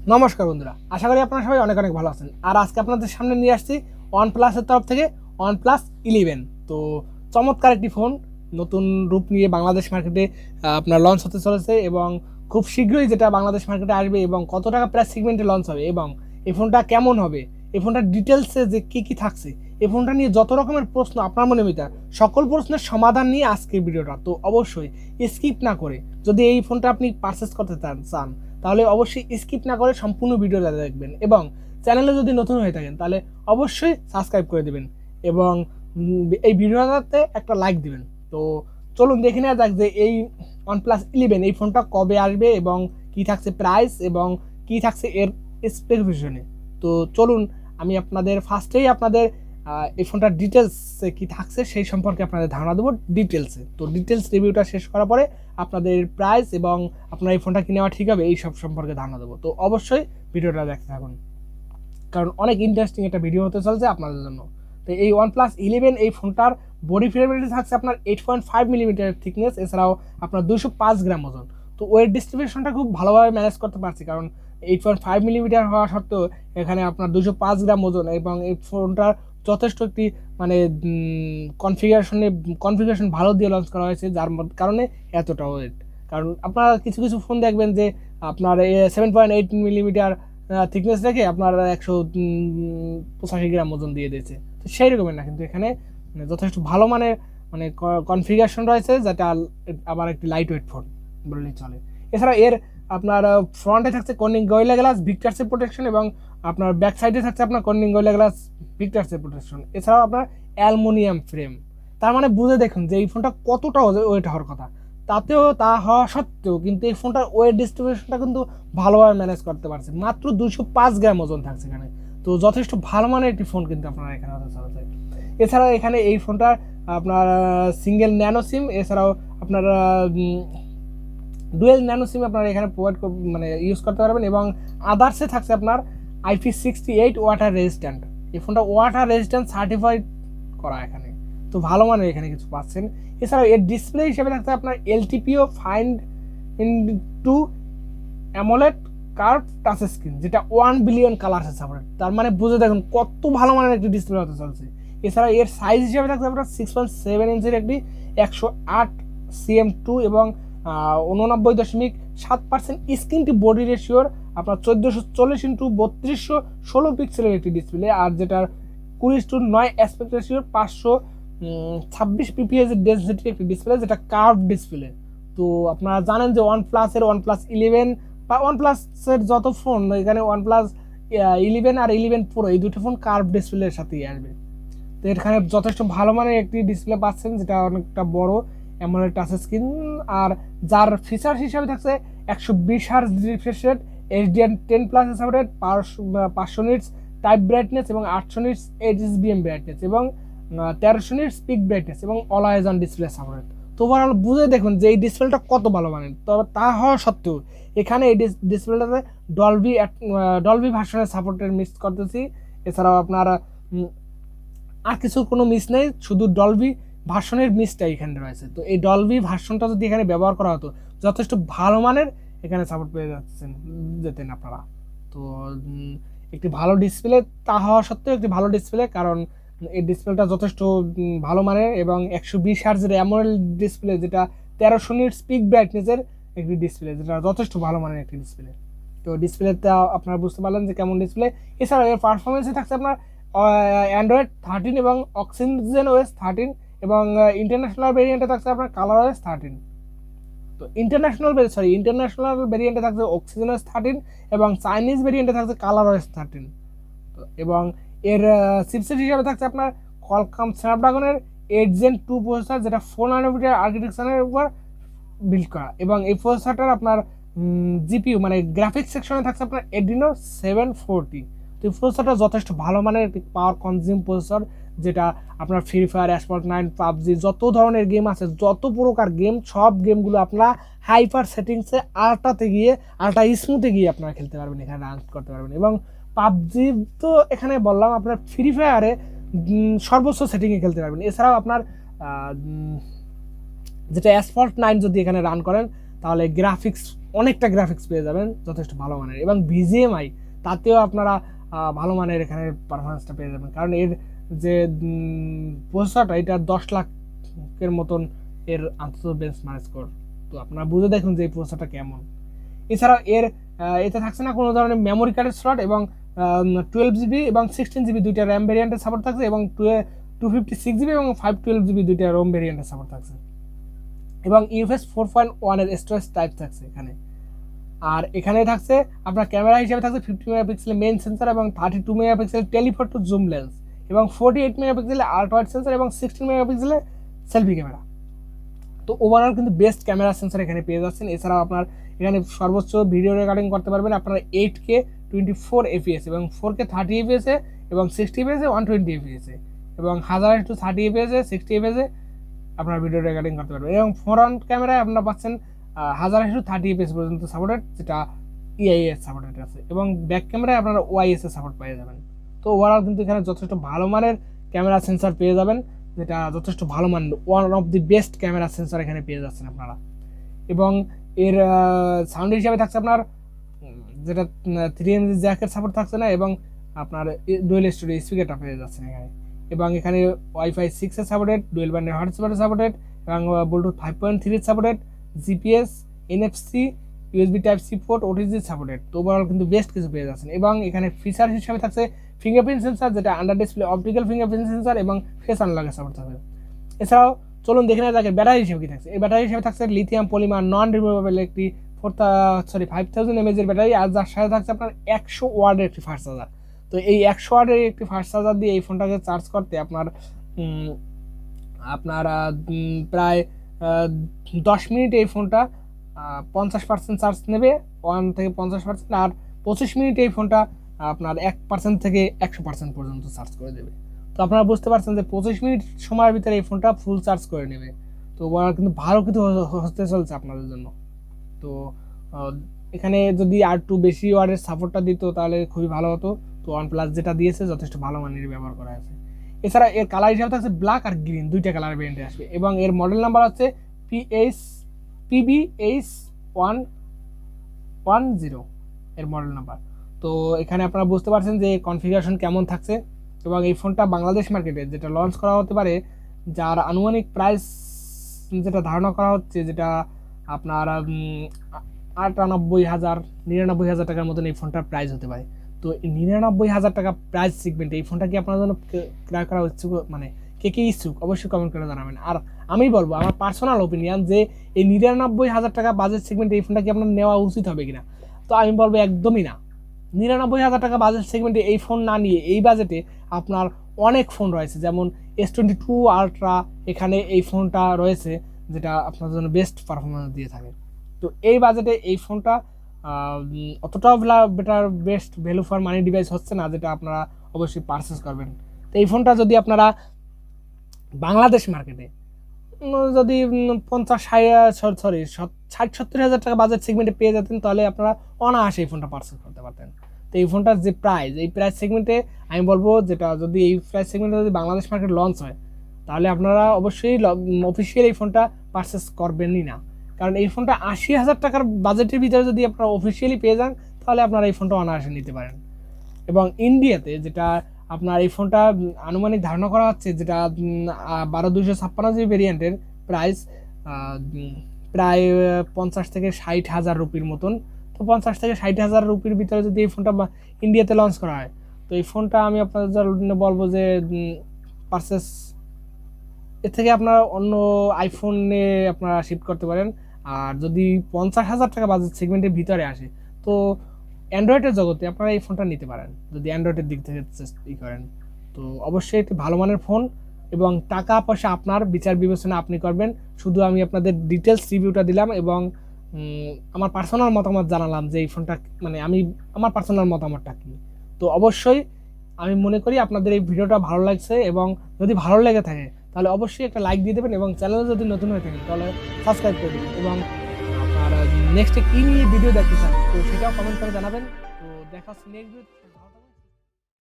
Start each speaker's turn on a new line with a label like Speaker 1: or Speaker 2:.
Speaker 1: নমস্কার বন্ধুরা, আশা করি আপনারা সবাই অনেক অনেক ভালো আছেন। আর আজকে আপনাদের সামনে নিয়ে আসছি ওয়ানপ্লাসের তরফ থেকে OnePlus 11। তো চমৎকার একটি ফোন নতুন রূপ নিয়ে বাংলাদেশ মার্কেটে আপনার লঞ্চ হতে চলেছে এবং খুব শীঘ্রই যেটা বাংলাদেশ মার্কেটে আসবে এবং কত টাকা প্রাইস সেগমেন্টে লঞ্চ হবে এবং এই ফোনটা কেমন হবে, এই ফোনটার ডিটেলসে যে কী কী থাকছে, এই ফোনটা নিয়ে যত রকমের প্রশ্ন আপনার মনে মিটার সকল প্রশ্নের সমাধান নিয়ে আজকের ভিডিওটা। তো অবশ্যই স্কিপ না করে যদি এই ফোনটা আপনি পারচেস করতে চান তাহলে অবশ্যই স্কিপ না করে সম্পূর্ণ ভিডিওটা দেখবেন এবং চ্যানেলে যদি নতুন হয়ে থাকেন তাহলে অবশ্যই সাবস্ক্রাইব করে দেবেন এবং এই ভিডিওটাতে একটা লাইক দিবেন। তো চলুন দেখে নেওয়া যাক যে এই OnePlus 11 এই ফোনটা কবে আসবে এবং কি থাকছে প্রাইস এবং কি থাকছে এর স্পেসিফিকেশনে। তো চলুন আমি আপনাদের ফার্স্টেই এই ফোনটার ডিটেলসে কি থাকছে সেই সম্পর্কে আপনাদের ধারণা দেবো ডিটেলসে। তো ডিটেলস রিভিউটা শেষ করার পরে আপনাদের প্রাইস এবং আপনার এই ফোনটা কিনে নেওয়া ঠিক হবে এই সব সম্পর্কে ধারণা দেবো। তো অবশ্যই ভিডিওটা দেখতে থাকুন কারণ অনেক ইন্টারেস্টিং একটা ভিডিও হতে চলছে আপনাদের জন্য। তো এই OnePlus 11 এই ফোনটার বডি ফ্রেমবিলিটি থাকছে আপনার 8.5 মিলিমিটার থিকনেস, এছাড়াও আপনার 205 গ্রাম ওজন। তো ওয়েট ডিস্ট্রিবিউশনটা খুব ভালোভাবে ম্যানেজ করতে পারছি কারণ 8.5 মিলিমিটার হওয়া সত্ত্বেও এখানে আপনার 205 গ্রাম ওজন এবং এই ফোনটার যথেষ্ট একটি মানে কনফিগারেশন ভালো দিয়ে লঞ্চ করা হয়েছে যার কারণে এতটা ওয়েট। কারণ আপনারা কিছু কিছু ফোন দেখবেন যে আপনার 7.8 মিলিমিটার থিকনেস রেখে আপনার 185 গ্রাম ওজন দিয়ে দিয়েছে। তো সেই রকমের না, কিন্তু এখানে যথেষ্ট ভালো মানের কনফিগারেশন রয়েছে যেটা আবার একটি লাইট ওয়েট ফোন বললেই চলে। এছাড়া এর আপনার ফ্রন্টে থাকছে কর্নিং গরিলা গ্লাস ভিক্টার্সের প্রোটেকশন এবং আপনার ব্যাক সাইডে থাকছে আপনার কর্নিং গরিলা গ্লাস ভিক্টার্সের প্রোটেকশন, এছাড়াও আপনার অ্যালুমিনিয়াম ফ্রেম। তার মানে বুঝে দেখুন যে এই ফোনটা কতটা ওয়েট হওয়ার কথা, তা হওয়া সত্ত্বেও কিন্তু এই ফোনটার ওয়েট ডিস্ট্রিবিউশনটা কিন্তু ভালোভাবে ম্যানেজ করতে পারছে। মাত্র 205 গ্রাম ওজন থাকছে এখানে, তো যথেষ্ট ভালো মানের একটি ফোন কিন্তু আপনারা এখানে হতে চলেছে। এছাড়াও এখানে এই ফোনটার আপনার সিঙ্গেল ন্যানো সিম, এছাড়াও আপনার ডুয়েল ন্যানো সিম আপনারা এখানে ইউজ করতে পারবেন এবং আদার্সে থাকছে আপনার IP68 ওয়াটার রেজিস্ট্যান্ট। এই ফোনটা ওয়াটার রেজিস্ট্যান্ট সার্টিফাইড করা এখানে, তো ভালো মানের এখানে কিছু পাচ্ছেন। এছাড়াও এর ডিসপ্লে হিসেবে থাকছে আপনার LTPO2 AMOLED curve touch screen, যেটা 1 বিলিয়ন কালারসে সাপোর্ট। তার মানে বুঝে দেখুন কত ভালো মানের একটি ডিসপ্লে হতে চলছে। এছাড়া এর সাইজ হিসেবে থাকছে আপনার 6.7 ইঞ্চের একটি 108cm2 এবং 89.7% স্ক্রিনটি বডি রেশিওর আপনার 1440x3216 পিক্সেলের একটি ডিসপ্লে, আর যেটার 20:9 অ্যাসপেক্ট রেশিওর 526 pps ডেনসিটির একটি ডিসপ্লে, যেটা কার্ভ ডিসপ্লে। তো আপনারা জানেন যে OnePlus 11 বা OnePlus-এর যত ফোন এখানে OnePlus 11 আর 11 Pro এই দুটো ফোন কার্ভ ডিসপ্লের সাথেই আসবে। তো এখানে যথেষ্ট ভালো মানের একটি ডিসপ্লে পাচ্ছেন যেটা অনেকটা বড় অ্যামোলেড টাচ স্ক্রিন, আর যার ফিচার হিসাবে থাকছে 120 Hz refresh rate, HDR10+ supported, 500 nits type brightness এবং 800 নিটস HSBM ব্রাইটনেস এবং 1300 নিটস পিক ব্রাইটনেস এবং অলওয়েজ অন ডিসপ্লে সাপোর্টেড। তো ওভারঅল বুঝে দেখুন যে এই ডিসপ্লেটা কত ভালো মানের। তবে তা হওয়া সত্ত্বেও এখানে এই ডিসপ্লেটাতে ডলবি ভার্সনের সাপোর্টের মিস করতেছি। এছাড়াও আপনার আর কিছু কোনো মিস নেই, শুধু ডলবি ভার্সনের মিসটা এখানে রয়েছে। তো এই ডলবি ভার্সনটা যদি এখানে ব্যবহার করা হতো যথেষ্ট ভালো মানের এখানে সাপোর্ট পেয়ে যেতেন আপনারা। তো একটি ভালো ডিসপ্লে তা হওয়া সত্ত্বেও একটি ভালো ডিসপ্লে, কারণ এই ডিসপ্লেটা যথেষ্ট ভালো মানের এবং 120 Hz অ্যামোলেড ডিসপ্লে, যেটা 1300 নিটস পিক ব্রাইটনেসের একটি ডিসপ্লে, যেটা যথেষ্ট ভালো মানের একটি ডিসপ্লে। তো ডিসপ্লেটা আপনারা বুঝতে পারলেন যে কেমন ডিসপ্লে। এছাড়াও এর পারফরমেন্সে থাকছে আপনার Android 13 এবং OxygenOS 13 এবং ইন্টারন্যাশনাল ভেরিয়েন্টে থাকছে আপনার ColorOS 13। তো ইন্টারন্যাশনাল ভেরিয়েন্টে থাকছে OxygenOS 13 এবং চাইনিজ ভেরিয়েন্টে থাকছে ColorOS 13। তো এবং এর চিপসেট হিসাবে থাকছে আপনার Qualcomm Snapdragon-এর 8 Gen 2 প্রসেসর, যেটা 4 ন্যানোমিটার আর্কিটেকচারের উপর বিল্ড করা এবং এই প্রসেসরটার আপনার জিপিইউ মানে গ্রাফিক্স সেকশনে থাকছে আপনার Adreno 740। তো এই প্রসেসরটা যথেষ্ট ভালো মানের একটি পাওয়ার কনজিউম প্রসেসর, যেটা আপনার ফ্রি ফায়ার, অ্যাসফল্ট 9, পাবজি যত ধরনের গেম আছে, যত প্রকার গেম সব গেমগুলো আপনারা হাইপার সেটিংসে আল্ট্রা স্মুথে গিয়ে আপনারা খেলতে পারবেন, এখানে রান করতে পারবেন। এবং পাবজি তো এখানে বললাম, আপনার ফ্রি ফায়ারে সর্বোচ্চ সেটিংয়ে খেলতে পারবেন। এছাড়াও আপনার যেটা অ্যাসফল্ট 9 যদি এখানে রান করেন তাহলে অনেকটা গ্রাফিক্স পেয়ে যাবেন যথেষ্ট ভালো মানের, এবং BGMI তাতেও আপনারা ভালো মানের এখানে পারফরমেন্সটা পেয়ে যাবেন, কারণ এর যে প্রসেসরটা এটা 10 লাখের মতন এর আন্তর্জাতিক বেঞ্চমার্ক স্কোর। তো আপনারা বুঝে দেখুন যে এই প্রসেসরটা কেমন। এছাড়াও এতে থাকছে না কোনো ধরনের মেমোরি কার্ডের স্লট, এবং 12GB এবং 16GB দুইটা র্যাম ভেরিয়েন্টের সাপোর্ট থাকছে, এবং 256GB এবং 512GB দুইটা রোম ভেরিয়েন্টের সাপোর্ট থাকছে, এবং UFS 4.1 এর স্টোরেজ টাইপ থাকছে এখানে। আর এখানে থাকছে আপনার ক্যামেরা হিসেবে থাকছে 50 মেগাপিক্সেলের মেইন সেন্সর এবং 32 মেগাপিক্সেলের টেলিফোটো জুম লেন্স, এবং 48 মেগাপিক্সেলের আল্ট্রা ওয়াইড সেন্সর এবং 16 মেগাপিক্সেলের সেলফি ক্যামেরা। তো ওভারঅল কিন্তু বেস্ট ক্যামেরা সেন্সর এখানে পেয়ে যাচ্ছেন। এছাড়াও আপনার এখানে সর্বোচ্চ ভিডিও রেকর্ডিং করতে পারবেন আপনারা 8K 24 FPS এবং 4K 30 FPS এবং 60 FPS 120 FPS এবং 1000x30 FPS 60 FPS আপনার ভিডিও রেকর্ডিং করতে পারবেন। এবং ফ্রন্ট ক্যামেরায় আপনারা পাচ্ছেন 1000x30 FPS পর্যন্ত সাপোর্টেড, যেটা EIS সাপোর্টেড আছে, এবং ব্যাক ক্যামেরায় আপনারা OIS এর সাপোর্ট পেয়ে যাবেন। তো ওভারঅল কিন্তু এখানে যথেষ্ট ভালো মানের ক্যামেরা সেন্সর পেয়ে যাবেন, যেটা যথেষ্ট ভালো মানের, one of the best camera sensor এখানে পেয়ে যাচ্ছেন আপনারা। এবং এর সাউন্ড হিসাবে থাকছে আপনার যেটা 3mg জ্যাকের সাপোর্ট থাকছে না, এবং আপনার ডুয়েল স্টুডিও স্পিকারটা পেয়ে যাচ্ছেন এখানে। এবং এখানে Wi-Fi 6 এর সাপোর্টেড, ডুয়েল ব্যান্ডের হটস্পটের সাপোর্টেড, এবং ব্লুটুথ 5.3 এর supported, GPS, NFC, USB Type-C port, OTG supported. তো ওভারঅল কিন্তু বেস্ট কিছু পেয়ে যাচ্ছেন। এবং এখানে ফিচার হিসাবে থাকছে ফিঙ্গারপ্রিন্ট সেন্সর, যেটা under display optical fingerprint sensor এবং ফেস আনলকের সাপোর্ট থাকবে। এছাড়াও চলুন দেখে নেওয়া যাক ব্যাটারি হিসেবে কি থাকছে। এই ব্যাটারি হিসেবে থাকছে লিথিয়াম পলিমার নন রিমুভেবল একটি 5000 mAh এর ব্যাটারি, আর যার সাথে থাকছে আপনার 100 ওয়াটের একটি ফাস্ট চার্জার। তো এই 100 ওয়াটের একটি ফাস্ট চার্জার দিয়ে এই ফোনটাকে চার্জ করতে আপনার প্রায় 10 মিনিট এই ফোনটা 50% চার্জ নেবে, 1 থেকে 50%, আর 25 মিনিট এই ফোনটা আপনার 1% থেকে 100% পর্যন্ত চার্জ করে দেবে। তো আপনারা বুঝতে পারছেন যে 25 মিনিট সময়ের ভিতরে এই ফোনটা ফুল চার্জ করে নেবে। তো ওরা কিন্তু ভালো কিছু হতে চলছে আপনাদের জন্য। তো এখানে যদি আর একটু বেশি ওয়াটের সাপোর্টটা দিত তাহলে খুবই ভালো হতো। তো OnePlus যেটা দিয়েছে যথেষ্ট ভালো মানের ব্যবহার করা হয়েছে। এছাড়া এর কালার হিসাবে থাকছে ব্ল্যাক আর গ্রিন, দুইটা কালার ভেরিয়েন্টে আসবে, এবং এর মডেল নাম্বার হচ্ছে PBH110 এর মডেল নাম্বার। তো এখানে আপনারা বুঝতে পারছেন যে কনফিগারেশন কেমন থাকছে, এবং এই ফোনটা বাংলাদেশ মার্কেটে যেটা লঞ্চ করা হতে পারে, যার আনুমানিক প্রাইস যেটা ধারণা করা হচ্ছে, যেটা আপনার 99,000 টাকার মতন এই ফোনটার প্রাইস হতে পারে। তো 99,000 টাকা প্রাইস সেগমেন্টে এই ফোনটা কি আপনার জন্য ক্রয় করা ইচ্ছুক, মানে কে ইচ্ছুক অবশ্যই কমেন্ট করে জানাবেন। আর আমি বলবো আমার পার্সোনাল ওপিনিয়ন যে এই 99,000 টাকা বাজেট সেগমেন্টে এই ফোনটা কি আপনার নেওয়া উচিত হবে কিনা, তো আমি বলবো একদমই না। 99,000 টাকা বাজেট সেগমেন্টে এই ফোন না নিয়ে এই বাজেটে আপনার অনেক ফোন রয়েছে, যেমন S22 আলট্রা, এখানে এই ফোনটা রয়েছে যেটা আপনার জন্য বেস্ট পারফরমেন্স দিয়ে থাকে। তো এই বাজেটে এই ফোনটা অতটাও best value for money device হচ্ছে না, যেটা আপনারা অবশ্যই পারচেস করবেন। তো এই ফোনটা যদি আপনারা বাংলাদেশ মার্কেটে যদি 60-70 হাজার টাকা বাজেট সেগমেন্টে পেয়ে যেতেন, তাহলে আপনারা অনায়াসে এই ফোনটা পারচেস করতে পারতেন। তো এই ফোনটার যে প্রাইস, এই প্রাইস সেগমেন্টে আমি বলবো যেটা যদি এই প্রাইস সেগমেন্টে যদি বাংলাদেশ মার্কেট লঞ্চ হয়, তাহলে আপনারা অবশ্যই অফিসিয়াল এই ফোনটা পারচেস করবেনই না, কারণ এই ফোনটা 80,000 টাকার বাজেটের ভিতরে যদি আপনারা অফিসিয়ালি পেয়ে যান, তাহলে আপনারা এই ফোনটা অনায়াসে নিতে পারেন। এবং ইন্ডিয়াতে যেটা আপনার এই ফোনটা আনুমানিক ধারণা করা হচ্ছে, যেটা 12256 ভেরিয়েন্টের প্রাইস প্রায় 50 থেকে 60,000 রুপির মতন। তো 50 থেকে 60,000 রুপির ভিতরে যদি এই ফোনটা ইন্ডিয়াতে লঞ্চ করা হয়, তো এই ফোনটা আমি আপনাদের বলবো যে পারচেস এর থেকে আপনারা অন্য আইফোনে আপনারা শিফট করতে পারেন। আর যদি 50,000 টাকা বাজেট সেগমেন্টের ভিতরে আসে, তো অ্যান্ড্রয়েডের জগতে আপনারা এই ফোনটা নিতে পারেন যদি অ্যান্ড্রয়েডের দিক থেকে করেন। তো অবশ্যই একটি ভালো মানের ফোন, এবং টাকা পয়সা আপনার বিচার বিবেচনা আপনি করবেন। শুধু আমি আপনাদের ডিটেলস রিভিউটা দিলাম এবং আমার পার্সোনাল মতামত জানালাম যে এই ফোনটা মানে আমার পার্সোনাল মতামতটা কী। তো অবশ্যই আমি মনে করি আপনাদের এই ভিডিওটা ভালো লাগছে, এবং যদি ভালো লেগে থাকে তাহলে অবশ্যই একটা লাইক দিয়ে দেবেন, এবং চ্যানেলে যদি নতুন হয়ে থাকেন তাহলে সাবস্ক্রাইব করে দেবেন, এবং আপনারা নেক্সটে কী নিয়ে ভিডিও দেখতে চান তো সেটাও কমেন্ট করে জানাবেন। তো দেখা হচ্ছে নেক্সট ভিডিও।